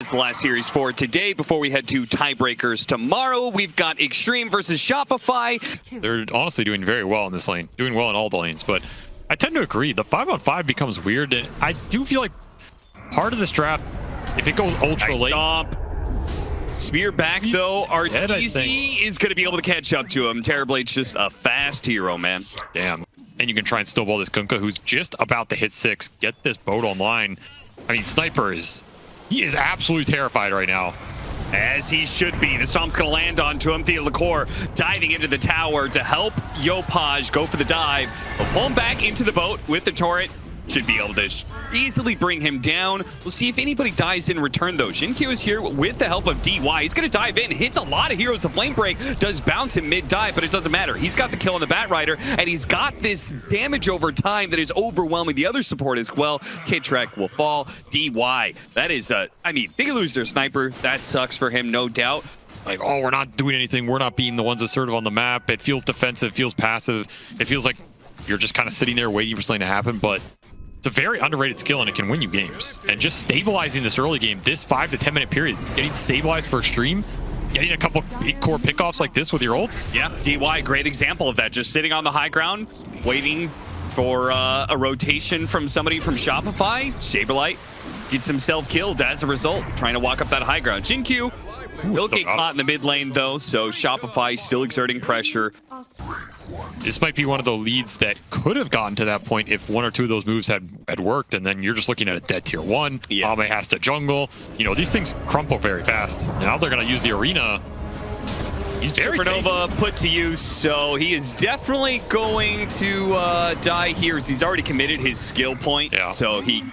It's the last series for today before we head to tiebreakers tomorrow. We've got Xtreme versus Shopify. They're honestly doing very well in this lane, doing well in all the lanes, but I tend to agree. The 5-on-5 becomes weird, and I do feel like part of this draft, if it goes ultra Nice late... stomp. Spear back, though. Arteezy is going to be able to catch up to him. TerrorBlade's just a fast hero, man. Damn. And you can try and snowball this Kunkka, who's just about to hit 6. Get this boat online. I mean, Sniper is... He is absolutely terrified right now. As he should be. The stomp's going to land onto him. Thiolicor diving into the tower to help Yopaj go for the dive. He'll pull him back into the boat with the turret. Should be able to easily bring him down. We'll see if anybody dies in return, though. XinQ is here with the help of DY. He's going to dive in. Hits a lot of heroes. A flame break does bounce him mid-dive, but it doesn't matter. He's got the kill on the Bat Rider, and he's got this damage over time that is overwhelming the other support as well. Kitrak will fall. DY. That is, I mean, they lose their sniper. That sucks for him, no doubt. Like, oh, we're not doing anything. We're not being the ones assertive on the map. It feels defensive, feels passive. It feels like you're just kind of sitting there waiting for something to happen, but it's a very underrated skill, and it can win you games. And just stabilizing this early game, this 5 to 10 minute period, getting stabilized for Xtreme, getting a couple big core pickoffs like this with your ults. Yeah, DY, great example of that. Just sitting on the high ground, waiting for a rotation from somebody from Shopify. SabeRLight gets himself killed as a result, trying to walk up that high ground. XinQ will get caught in the mid lane, though, so Shopify still exerting pressure. This might be one of the leads that could have gotten to that point if one or two of those moves had worked, and then you're just looking at a dead tier 1. Yeah. AME has to jungle. You know, these things crumple very fast. Now they're going to use the arena. He's very Supernova put to use, so he is definitely going to die here. He's already committed his skill point, so he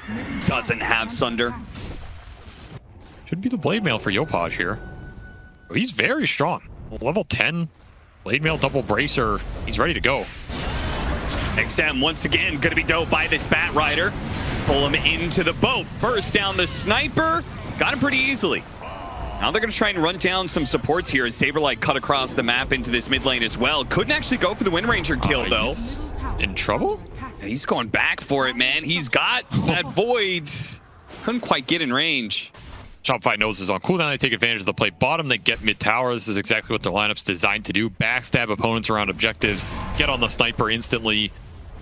doesn't have Sunder. Should be the blade mail for Yopaj here. Oh, he's very strong. Level 10. Blade mail double bracer. He's ready to go. XM once again going to be dope by this Bat Rider. Pull him into the boat. Burst down the sniper. Got him pretty easily. Now they're going to try and run down some supports here as SabeRLight cut across the map into this mid lane as well. Couldn't actually go for the Wind Ranger kill, though. In trouble? He's going back for it, man. He's got that void. Couldn't quite get in range. Shopify knows is on cooldown. They take advantage of the play bottom. They get mid-tower. This is exactly what their lineup's designed to do. Backstab opponents around objectives. Get on the sniper instantly.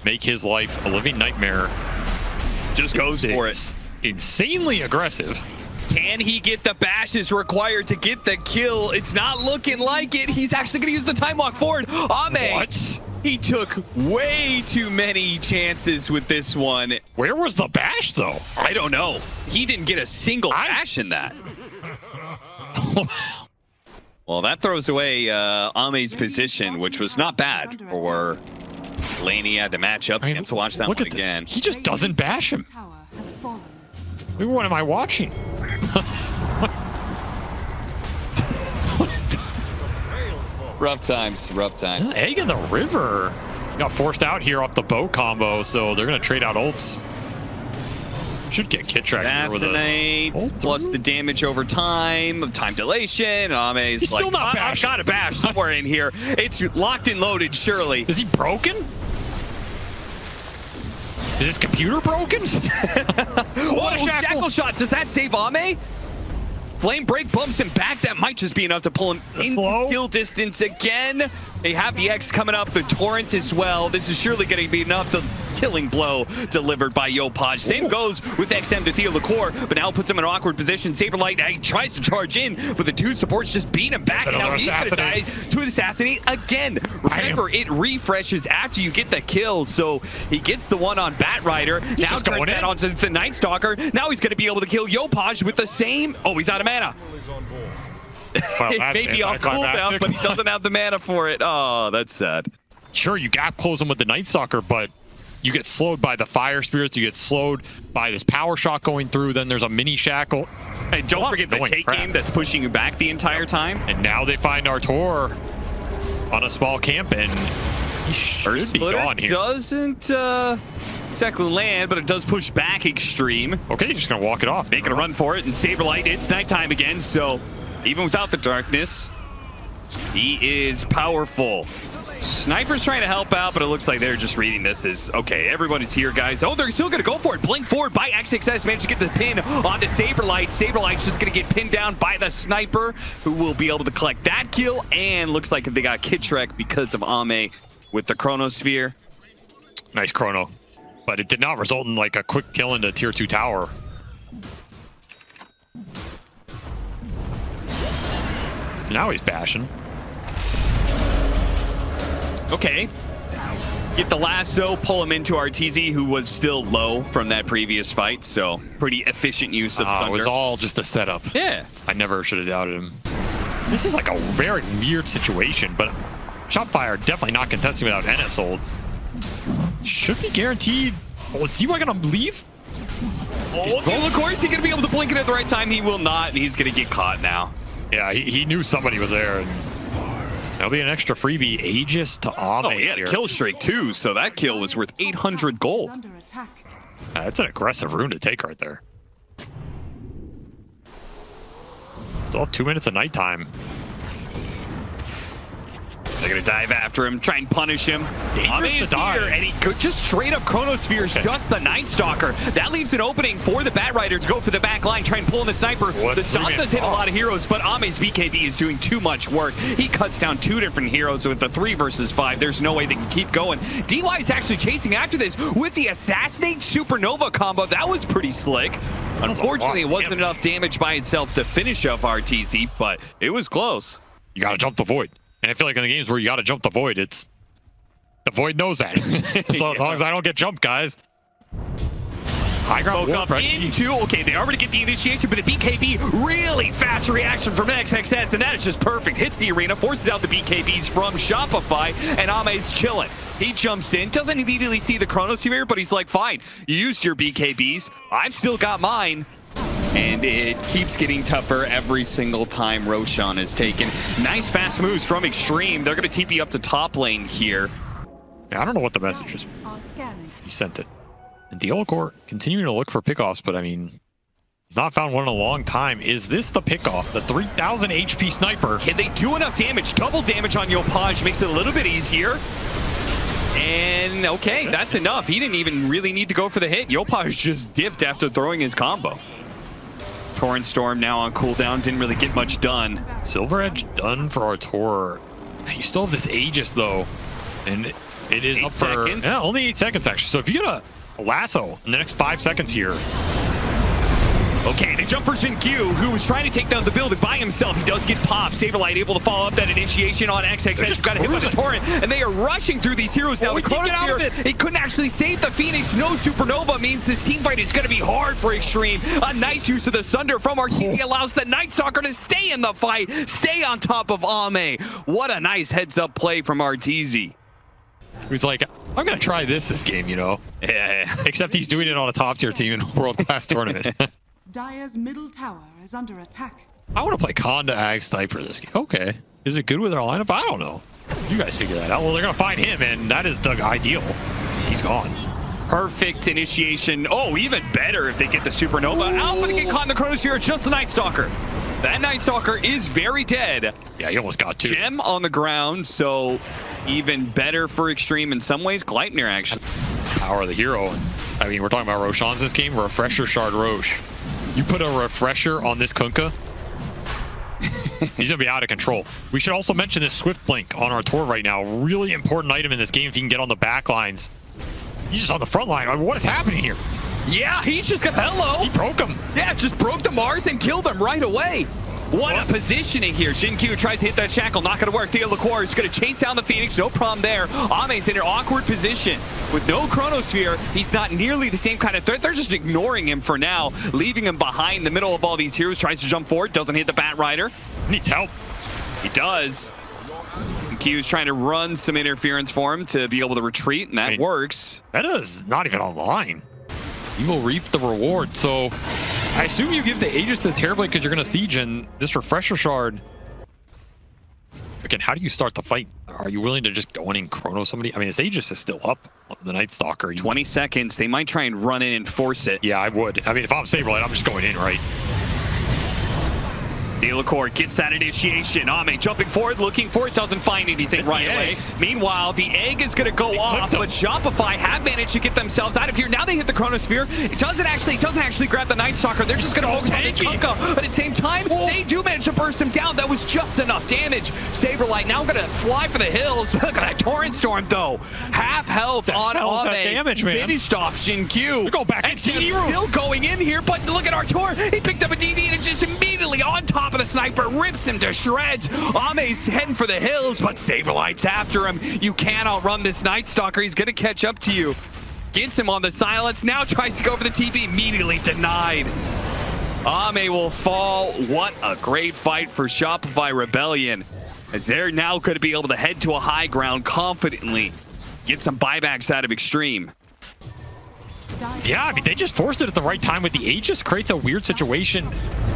Make his life a living nightmare. Just goes for it. Insanely aggressive. Can he get the bashes required to get the kill? It's not looking like it. He's actually going to use the time walk forward. AME. What? He took way too many chances with this one. Where was the bash, though? I don't know. He didn't get a single bash in that. Well, that throws away AME's position, which was not bad for lane he had to match up against. So watch that one again. He just doesn't bash him. What am I watching? Rough times, rough times. Egg in the river. Got forced out here off the boat combo, so they're going to trade out ults. Should get Kitrak here with a plus the damage over time, time dilation. AME's He's like, still not I got a bash somewhere in here. It's locked and loaded, surely. Is he broken? Is his computer broken? What a shackle shot. Does that save AME? Flame break bumps him back. That might just be enough to pull him into kill distance again. They have the X coming up, the torrent as well. This is surely going to be enough. The killing blow delivered by Yopaj. Same goes with XM to Thiolicor, but now puts him in an awkward position. SabeRLight tries to charge in, but the two supports just beat him back. Now he's going to die to assassinate again. Remember, it refreshes after you get the kill, so he gets the one on Bat Rider. Now turns that onto the Night Stalker. Now he's going to be able to kill Yopaj with the same. Oh, he's out of mana. Well, it may be off cooldown, but he doesn't have the mana for it. Oh, that's sad. Sure, you gap close him with the Night Stalker, but you get slowed by the Fire Spirits. You get slowed by this power shot going through. Then there's a mini shackle. And don't forget the K game that's pushing you back the entire time. And now they find Artur on a small camp, and he should be gone here. Doesn't exactly land, but it does push back Xtreme. Okay, he's just going to walk it off. Making a run for it, and SabeRLight, it's nighttime again, so even without the darkness, he is powerful. Sniper's trying to help out, but it looks like they're just reading this as, okay, everybody's here, guys. Oh, they're still going to go for it. Blink forward by XXS. Managed to get the pin onto SabeRLight. SabeRLight's just going to get pinned down by the Sniper, who will be able to collect that kill. And looks like they got Kitrak because of AME with the Chronosphere. Nice chrono. But it did not result in like a quick kill into tier 2 tower. Now he's bashing. Okay. Get the lasso, pull him into Arteezy, who was still low from that previous fight. So pretty efficient use of Thunder. It was all just a setup. Yeah. I never should have doubted him. This is like a very weird situation, but Shopify are definitely not contesting without Enet sold. Should be guaranteed. Oh, is D-Boy gonna leave? Oh, well, of course, he's gonna be able to blink it at the right time. He will not, and he's gonna get caught now. Yeah, he knew somebody was there, and that'll be an extra freebie. Aegis to AME. Oh, he had a kill streak too, so that kill was worth 800 gold. That's an aggressive rune to take right there. Still have 2 minutes of nighttime. They're gonna dive after him, try and punish him. Dangerous to die. Here, and he could just straight up Chronospheres just the Night Stalker. That leaves an opening for the Bat Rider to go for the back line, try and pull in the Sniper. The stop does hit a lot of heroes, but AME's BKB is doing too much work. He cuts down 2 different heroes with the 3 versus 5. There's no way they can keep going. DY is actually chasing after this with the Assassinate Supernova combo. That was pretty slick. Unfortunately, it wasn't enough damage by itself to finish off Arteezy, but it was close. You gotta jump the void. And I feel like in the games where you got to jump the void, the void knows that. So as long as I don't get jumped, guys. High ground up into, okay, they already get the initiation, but the BKB, really fast reaction from XXS, and that is just perfect. Hits the arena, forces out the BKBs from Shopify, and AME's chilling. He jumps in, doesn't immediately see the Chronosphere, but he's like, fine, you used your BKBs, I've still got mine. And it keeps getting tougher every single time Roshan is taken. Nice fast moves from Xtreme. They're going to TP up to top lane here. Yeah, I don't know what the message is. He sent it. And Thiolicor continuing to look for pickoffs, but I mean, he's not found one in a long time. Is this the pickoff? The 3,000 HP Sniper. Can they do enough damage? Double damage on Yopaj makes it a little bit easier. And okay, that's enough. He didn't even really need to go for the hit. Yopaj just dipped after throwing his combo. Torrent Storm now on cooldown, didn't really get much done. Silver Edge done for Artur. You still have this Aegis though, and it is up for only 8 seconds actually. So if you get a lasso in the next 5 seconds here. Okay, they jump for XinQ, who was trying to take down the building by himself. He does get popped. SabeRLight able to follow up that initiation on XXS. Got hit with the Torrent, and they are rushing through these heroes now. He did get out of it. He couldn't actually save the Phoenix. No Supernova means this team fight is going to be hard for Xtreme. A nice use of the Sunder from Arteezy allows the Night Stalker to stay in the fight, stay on top of AME. What a nice heads-up play from Arteezy. He's like, I'm going to try this game, you know? Yeah. Except he's doing it on a top-tier team in a world-class tournament. Dire's middle tower is under attack. I want to play Conda Ag Sniper this game. Okay. Is it good with our lineup? I don't know. You guys figure that out. Well, they're going to find him, and that is the ideal. He's gone. Perfect initiation. Oh, even better if they get the Supernova. Alpha to get caught in the Chronosphere, just the Night Stalker. That Night Stalker is very dead. Yeah, he almost got 2. Gem on the ground, so even better for Xtreme in some ways. Gleipnir, actually. Power of the hero. I mean, we're talking about Roshan's this game. Refresher Shard Rosh. You put a refresher on this Kunkka, he's going to be out of control. We should also mention this Swift Blink on our tour right now. Really important item in this game if you can get on the back lines. He's just on the front line. I mean, what is happening here? Yeah, he's just got hello. He broke him. Yeah, just broke the Mars and killed him right away. What a positioning here. XinQ tries to hit that shackle, not going to work. Thiolicor is going to chase down the Phoenix, no problem there. AME's in an awkward position. With no Chronosphere, he's not nearly the same kind of threat. They're just ignoring him for now, leaving him behind the middle of all these heroes. Tries to jump forward, doesn't hit the Bat Rider. Needs help. He does. XinQ's trying to run some interference for him to be able to retreat, and that works. That is not even online. You will reap the reward. So I assume you give the Aegis to the Terrorblade because you're going to siege, and this Refresher Shard. Again, how do you start the fight? Are you willing to just go in and chrono somebody? I mean, this Aegis is still up on the Night Stalker. 20 seconds. They might try and run in and force it. Yeah, I would. I mean, if I'm SabeRLight, I'm just going in, right? Thiolicor gets that initiation. AME jumping forward, looking for it, doesn't find anything right away. Meanwhile, the egg is going to go off, but Shopify have managed to get themselves out of here. Now they hit the Chronosphere. It doesn't actually grab the Night Stalker. They're just going to focus on the Chunka. But at the same time, they do manage to burst him down. That was just enough damage. SabeRLight now going to fly for the hills. Look at that Torrent Storm, though. Half health on AME. Damage, man. Finished off XinQ. We go back in. Still going in here, but look at Artur. He picked up a DD and it's just immediately on top of the sniper, rips him to shreds. AME's heading for the hills, but SabeRLight's after him. You can't outrun this Night Stalker. He's gonna catch up to you. Gets him on the silence, now tries to go for the TP, immediately denied. AME will fall. What a great fight for Shopify Rebellion, as they're now going to be able to head to a high ground confidently. Get some buybacks out of Xtreme. Yeah, I mean, they just forced it at the right time with the H. Just creates a weird situation.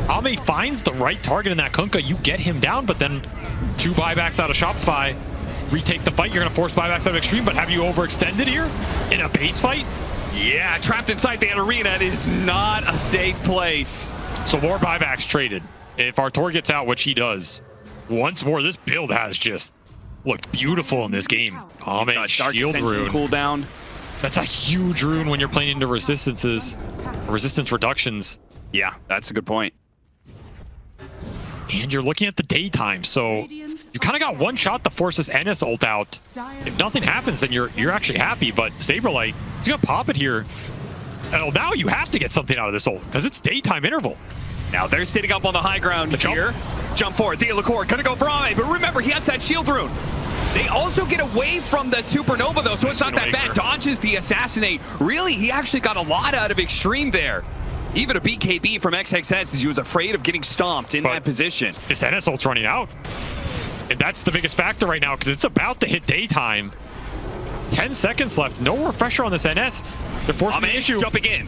AME finds the right target in that Kunkka. You get him down, but then 2 buybacks out of Shopify. Retake the fight. You're going to force buybacks out of Xtreme, but have you overextended here in a base fight? Yeah, trapped inside that arena. It is not a safe place. So more buybacks traded. If Artur gets out, which he does, once more, this build has just looked beautiful in this game. AME shield rune. Cooldown. That's a huge rune when you're playing into resistance reductions. Yeah, that's a good point. And you're looking at the daytime, so you kind of got one shot to force this NS ult out. If nothing happens, then you're actually happy, but SabeRLight, he's gonna pop it here. And now you have to get something out of this ult, because it's daytime interval. Now they're sitting up on the high ground here. Jump forward, Thiolicor gonna go for AME, but remember, he has that shield rune. They also get away from the Supernova, though, so it's not that bad. Dodges the Assassinate. Really, he actually got a lot out of Xtreme there. Even a BKB from XXS, as he was afraid of getting stomped in that position. This NS ult's running out. And that's the biggest factor right now, because it's about to hit daytime. 10 seconds left. No refresher on this NS. They're forcing the issue. Jumping in.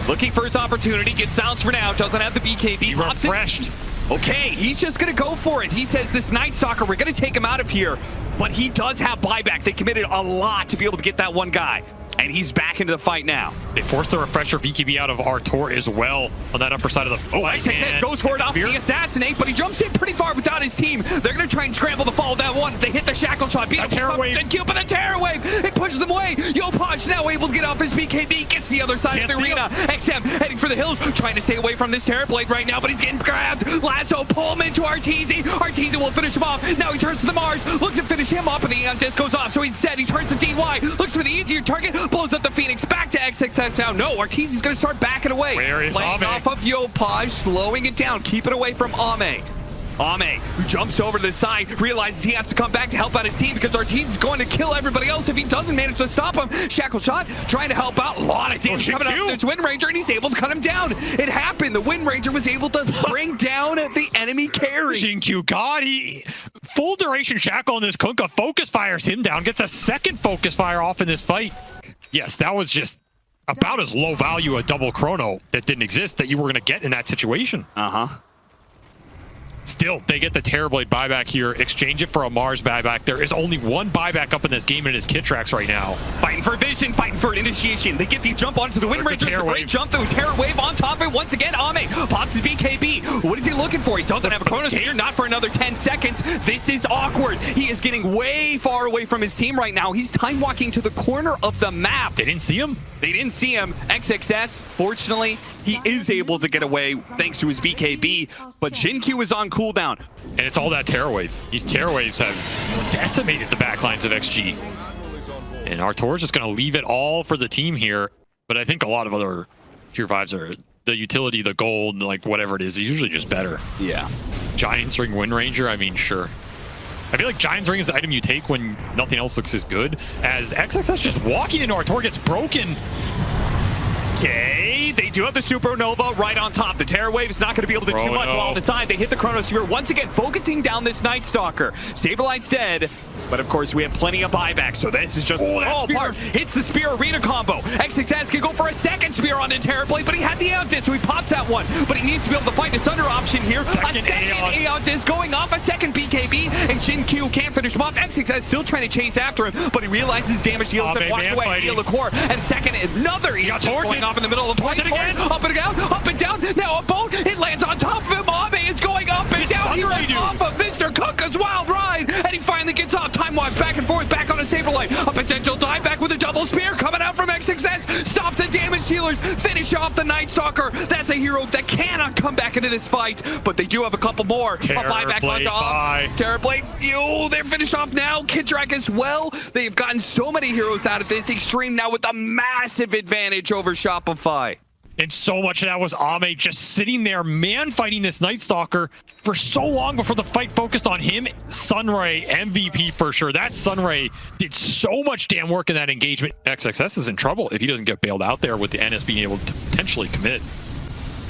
Looking for his opportunity. Gets silenced for now. Doesn't have the BKB. He refreshed. Okay, he's just going to go for it. He says, this Night Stalker, we're going to take him out of here. But he does have buyback. They committed a lot to be able to get that one guy. And he's back into the fight now. They forced the refresher BKB out of Artur as well on that upper side of the... Oh, XXS goes for it off the Assassinate, but he jumps in pretty far without his team. They're going to try and scramble to follow that one. They hit the shackle shot. Beat Terror Wave. XinQ, but the Terror Wave, it pushes them away. Yopaj now able to get off his BKB, gets the other side of the arena. XM heading for the hills, trying to stay away from this Terror Blade right now, but he's getting grabbed. Lasso, pull him into Arteezy. Arteezy will finish him off. Now he turns to the Mars, looks to finish him off, and the Aeon Disc goes off, so he's dead. He turns to DY, looks for the easier target, blows up the Phoenix. Back to XXS now. No, Arteezy's going to start backing away. Where is Laying AME? off of Yopaj, slowing it down. Keep it away from AME. AME, who jumps over to the side, realizes he has to come back to help out his team because Arteezy's going to kill everybody else if he doesn't manage to stop him. Shackle shot, trying to help out. A lot of damage coming out of this Wind Ranger, and he's able to cut him down. It happened. The Wind Ranger was able to bring down the enemy carry. XinQ, God, he full duration shackle on this Kunkka. Focus fires him down, gets a second focus fire off in this fight. Yes, that was just about as low value a double chrono that didn't exist that you were going to get in that situation. Still, they get the Terrorblade buyback here, exchange it for a Mars buyback. There is only one buyback up in this game, and it is Kitrax right now. Fighting for vision, fighting for initiation. They get the jump onto the Wind Ranger. It's a great jump through Terror Wave on top of it. Once again, AME pops his BKB. What is he looking for? He doesn't have a Chronosphere, not for another 10 seconds. This is awkward. He is getting way far away from his team right now. He's time walking to the corner of the map. They didn't see him? They didn't see him. XXS, fortunately, he is able to get away thanks to his BKB, but XinQ is on cooldown. And it's all that Terror Wave. These Terror Waves have decimated the backlines of XG. And Artur's just going to leave it all for the team here. But I think a lot of other tier 5s are the utility, the gold, like whatever it is usually just better. Yeah. Giant's Ring, Wind Ranger, I mean, sure. I feel like Giant's Ring is the item you take when nothing else looks as good. As XXS just walking into Artur gets broken. Okay, they do have the Supernova right on top. The Terror Wave is not going to be able to do too much while on the side. They hit the Chronosphere once again, focusing down this Night Stalker. SabeRLight's dead, but of course we have plenty of buyback, so this is just all part. Hits the Spear Arena combo. XXS can go for a second Spear on the Terror Blade, but he had the Aeon Disc, so he pops that one. But he needs to be able to find his Thunder option here. Second Aeon Disc going off, a second BKB, and XinQ can't finish him off. XXS still trying to chase after him, but he realizes damage deals and walks away. Thiolicor, and second, another Aeon Disc going off in the middle of the fight. Up and down, now a boat, it lands on top of him. AME is going up and and he finally gets off. Time walks back and forth, back on a SabeRLight. A potential dive back with a double spear coming out from XXS. Stop the damage dealers, finish off the Night Stalker. That's a hero that cannot come back into this fight, but they do have a couple more. A buyback onto off. TerrorBlade, they're finished off now. Kitrak as well. They've gotten so many heroes out of this. Xtreme now with a massive advantage over Shopify. And so much of that was AME just sitting there, man, fighting this Night Stalker for so long before the fight focused on him. Sunray, MVP for sure. That Sunray did so much damn work in that engagement. XXS is in trouble if he doesn't get bailed out there with the NS being able to potentially commit.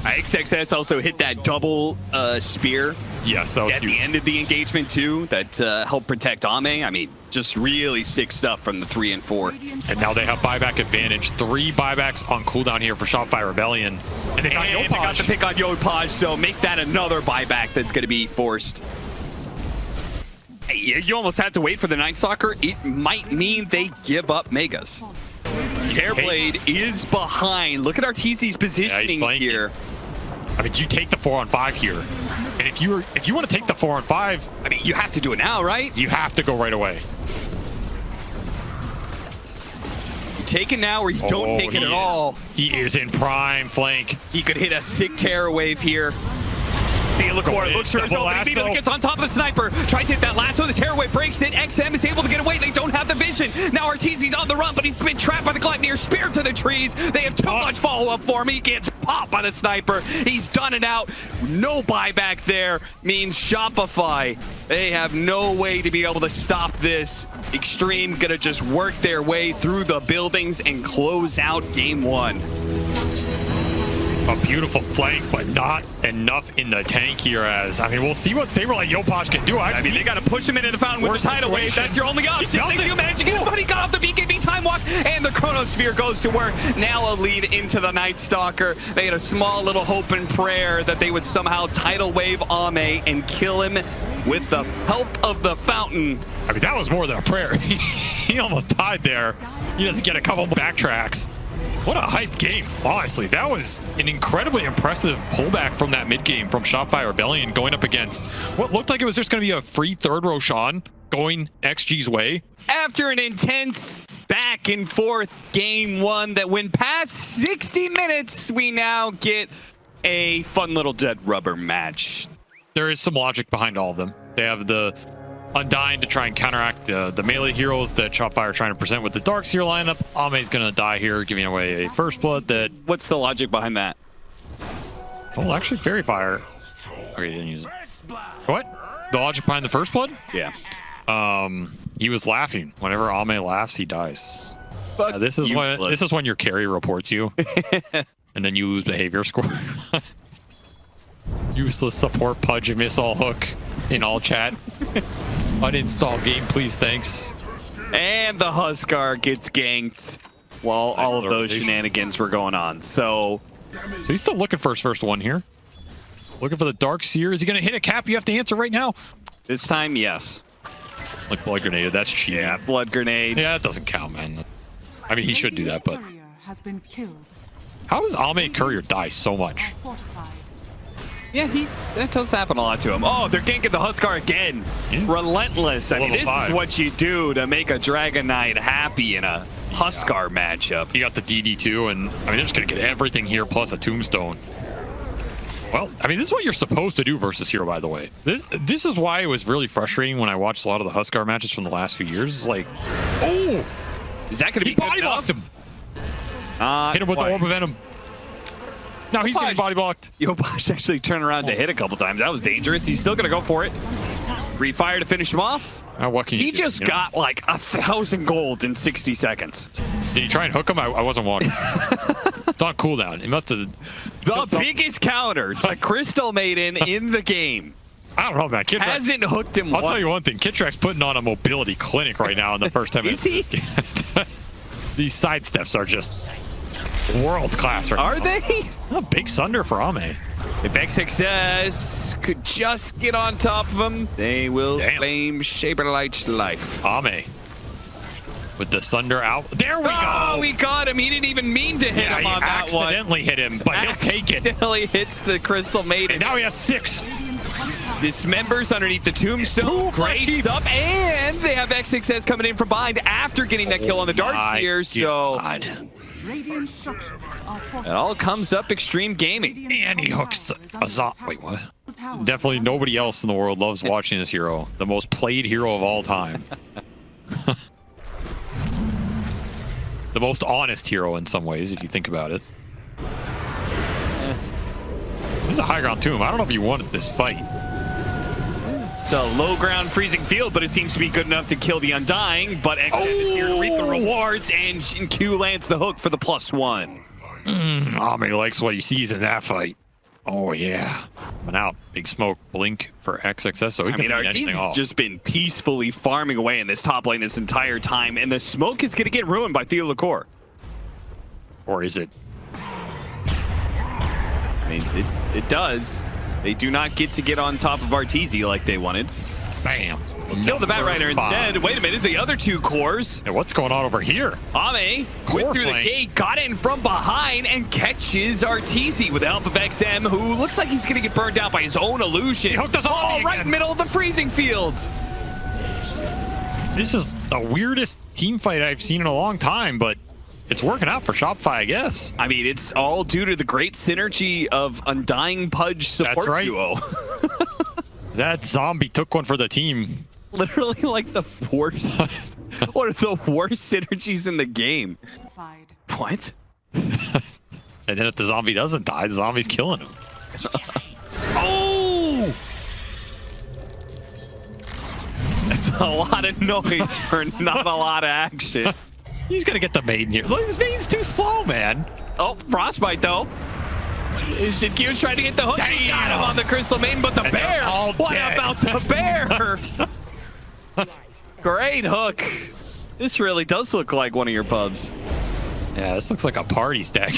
XXS also hit that double spear. Yes, that was at huge. the end of the engagement too, that helped protect AME. I mean, just really sick stuff from the 3 and 4. And now they have buyback advantage. 3 buybacks on cooldown here for Shopify Rebellion. And they got They got the pick on Yopaj, so make that another buyback that's going to be forced. Hey, you almost had to wait for the Night Stalker. It might mean they give up Megas. TerrorBlade is behind. Look at Arteezy's positioning here. I mean, you take the 4-on-5 here. And if you want to take the 4-on-5, I mean, you have to do it now, right? you have to go right away. You take it now or you don't take it at all. He is in prime flank. He could hit a sick terror wave here. Thiolicor looks for his opening. Immediately gets on top of the sniper. Tries to hit that lasso. The terror wave breaks it. XM is able to get away. They don't have the vision. Now Arteezy's on the run, but he's been trapped by the Gleipnir. Speared to the trees. They have too much follow-up for him. He gets popped by the sniper. He's done it out. No buyback there means Shopify. They have no way to be able to stop this. Xtreme gonna just work their way through the buildings and close out game 1. A beautiful flank, but not enough in the tank here. As I mean, we'll see what SabeRLight Yopaj can do. I mean, they got to push him into the fountain with the tidal wave. That's your only option. They manage to get him, but he got off the BKB time walk, and the Chronosphere goes to work. Now a lead into the Night Stalker. They had a small little hope and prayer that they would somehow tidal wave AME and kill him with the help of the fountain. I mean, that was more than a prayer. He almost died there. He doesn't get a couple backtracks. What a hype game, honestly. That was an incredibly impressive pullback from that mid game from Shopify Rebellion going up against what looked like it was just going to be a free third Roshan going XG's way. After an intense back and forth game 1 that went past 60 minutes, we now get a fun little dead rubber match. There is some logic behind all of them. They have the Undying to try and counteract the melee heroes that Shopify are trying to present with the Darkseer lineup. AME's going to die here, giving away a first blood that... What's the logic behind that? Oh, actually, Fairy Fire. Okay, he didn't use it. What? The logic behind the first blood? Yeah. He was laughing. Whenever AME laughs, he dies. This is when your carry reports you, and then you lose behavior score. Useless support pudge miss all hook in all chat. Uninstall game, please, thanks. And the Huskar gets ganked while all of those shenanigans were going on. So he's still looking for his first one here. Looking for the Darkseer. Is he going to hit a cap? You have to answer right now. This time, yes. Like blood grenade. That's cheating. Yeah, blood grenade. Yeah, that doesn't count, man. I mean, he should do that, but Has been killed. how does AME Courier die so much? Yeah, that does happen a lot to him. Oh, they're ganking the Huskar again. He's relentless. I mean, this 5. is what you do to make a Dragon Knight happy in a Huskar matchup. He got the DD2, and I mean, they're just going to get everything here plus a tombstone. Well, I mean, this is what you're supposed to do versus hero, by the way. This is why it was really frustrating when I watched a lot of the Huskar matches from the last few years. It's like, oh, is that going to be body blocked him? Hit him with the Orb of Venom. Now he's getting body blocked. Yopaj actually turned around to hit a couple times. That was dangerous. He's still going to go for it. Refire to finish him off. What can he just got like 1,000 gold in 60 seconds. Did he try and hook him? I wasn't watching. It's on cooldown. He must have. The biggest counter to Crystal Maiden in the game. I don't know, man. Kitrak hasn't hooked him. I'll tell you one thing. Kitrak's putting on a mobility clinic right now in the first 10 minutes. Is he? These side steps are just world class right now. Are they? A big sunder for AME. If XXS could just get on top of him, they will claim SabeRLight's life. AME with the sunder out. There we go. Oh, we got him. He didn't even mean to hit him on that one. Accidentally hit him, but he'll take it. Accidentally hits the Crystal Maiden. And now he has 6. Dismembers underneath the tombstone. Great stuff. And they have XXS coming in from behind after getting that kill on the darts here. So Radiant structures are it all comes up Xtreme Gaming. And he hooks the wait, what? Definitely nobody else in the world loves watching this hero. The most played hero of all time. The most honest hero in some ways, if you think about it. This is a high ground tomb. I don't know if you wanted this fight. It's a low ground freezing field, but it seems to be good enough to kill the Undying. But XXS is here to reap the rewards, and XinQ lands the hook for the +1. AME likes what he sees in that fight. Oh, yeah. Coming out. Big smoke. Blink for XXS. So he can beat anything off. Arteezy's just been peacefully farming away in this top lane this entire time, and the smoke is going to get ruined by Thiolicor. Or is it? I mean, it does. They do not get on top of Arteezy like they wanted. Bam. Kill the Batrider instead. Wait a minute, the other two cores. Hey, what's going on over here? AME went through the gate, got in from behind, and catches Arteezy with the help of XM, who looks like he's going to get burned out by his own illusion. He hooked us all right in the middle of the freezing field. This is the weirdest team fight I've seen in a long time, but it's working out for Shopify, I guess. I mean, it's all due to the great synergy of Undying Pudge support duo. That zombie took one for the team. Literally like the worst, one of the worst synergies in the game. What? And then if the zombie doesn't die, the zombie's killing him. Oh! That's a lot of noise for not a lot of action. He's gonna get the maiden here. Look, his main's too slow, man. Oh, Frostbite though. XinQ's trying to get the hook. He got him on the Crystal Maiden, but the bear. What about the bear? Great hook. This really does look like one of your pubs. Yeah, this looks like a party stack.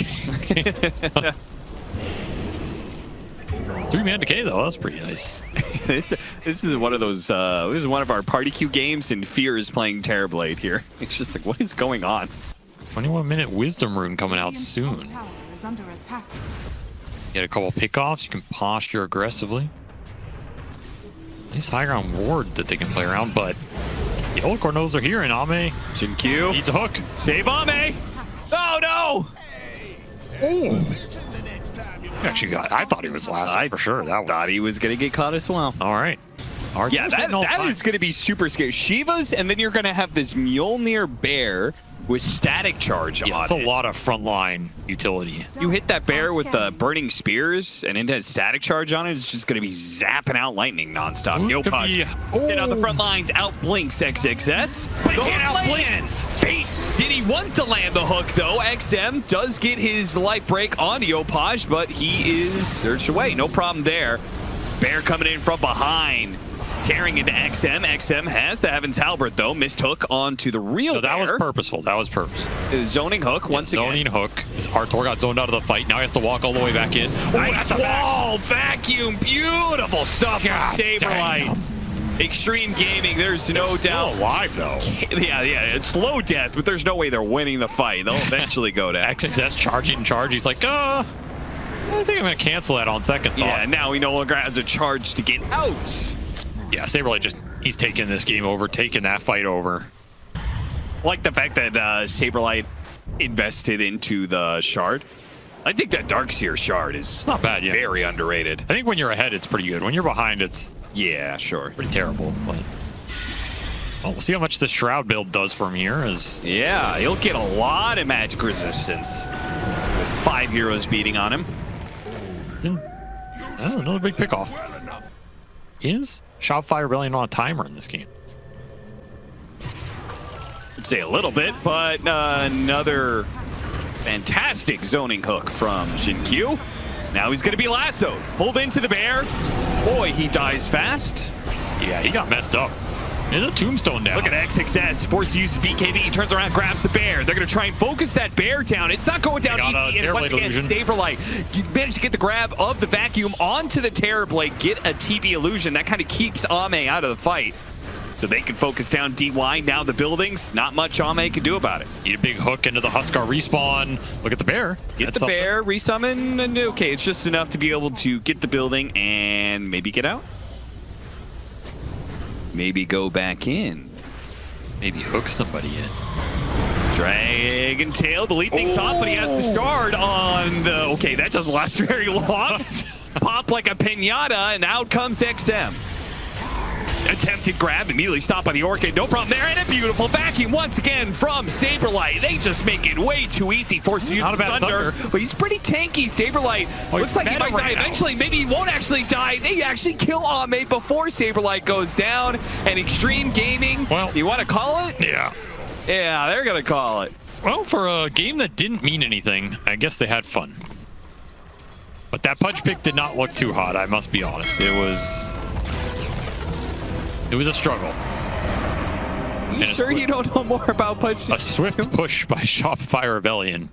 3-man decay though, that's pretty nice. This is one of those. This is one of our party queue games, and Fear is playing Terrorblade here. It's just like, what is going on? 21-minute Wisdom Rune coming out soon. Get a couple pickoffs. You can posture aggressively. Nice high ground ward that they can play around, but Thiolicor knows they're here, and AME XinQ needs a hook. Save AME! Oh no! Oh. Actually, I thought he was last for sure. That thought he was gonna get caught as well. All right. Yeah, that is gonna be super scary. Shivas, and then you're gonna have this Mjolnir bear with static charge on it. It's a lot of frontline utility. You hit that bear with the burning spears, and it has static charge on it. It's just gonna be zapping out lightning nonstop. Yopaj hit on the front lines, out blinks XXS. But he can't outblink. Fate. Did he want to land the hook though? XM does get his light break on Yopaj, but he is searched away. No problem there. Bear coming in from behind. Tearing into XM. XM has the Heaven's Halberd, though. Missed hook onto the real that was purposeful. That was purposeful. Zoning hook once again. Zoning hook. His Artor got zoned out of the fight. Now he has to walk all the way back in. Nice wall. Vacuum. Beautiful stuff. SabeRLight. Extreme Gaming. There's no doubt. Still alive, though. Yeah. It's slow death, but there's no way they're winning the fight. They'll eventually go to XXS charging charge. He's like, I think I'm going to cancel that on second thought. Yeah, now he no longer has a charge to get out. Yeah, SabeRLight he's taking this game over, taking that fight over. I like the fact that SabeRLight invested into the shard. I think that Darkseer shard is it's not bad, yeah. Very underrated. I think when you're ahead, it's pretty good. When you're behind, it's pretty terrible. But well, we'll see how much this Shroud build does for him here. Yeah, he'll get a lot of magic resistance with 5 heroes beating on him. Another big pickoff. Is Shopify Rebellion on a timer in this game? I'd say a little bit, but another fantastic zoning hook from XinQ. Now he's going to be lassoed. Pulled into the bear. Boy, he dies fast. Yeah, he got messed up. There's a tombstone down. Look at XXS. Forced to use BKB. He turns around, grabs the bear. They're going to try and focus that bear down. It's not going down easy. And once again, SabeRLight managed to get the grab of the vacuum onto the Terrorblade, get a TB illusion. That kind of keeps AME out of the fight. So they can focus down DY. Now the buildings, not much AME can do about it. Need a big hook into the Huskar respawn. Look at the bear. Get That's the bear, resummon, and okay, it's just enough to be able to get the building and maybe get out. Maybe go back in. Maybe hook somebody in. Dragon Tail, the lead thing's off, but he has the shard on the... Okay, that doesn't last very long. Pop like a pinata, and out comes XM. Attempted grab, immediately stopped by the Orchid. No problem there, and a beautiful vacuum once again from SabeRLight. They just make it way too easy. Forced to use the Thunder, but he's pretty tanky. SabeRLight looks like he might die eventually. Maybe he won't actually die. They actually kill AME before SabeRLight goes down. And Xtreme Gaming, well, you want to call it? Yeah. Yeah, they're going to call it. Well, for a game that didn't mean anything, I guess they had fun. But that punch pick did not look too hot, I must be honest. It was a struggle. You sure you don't know more about punch? A swift push by Shopify Rebellion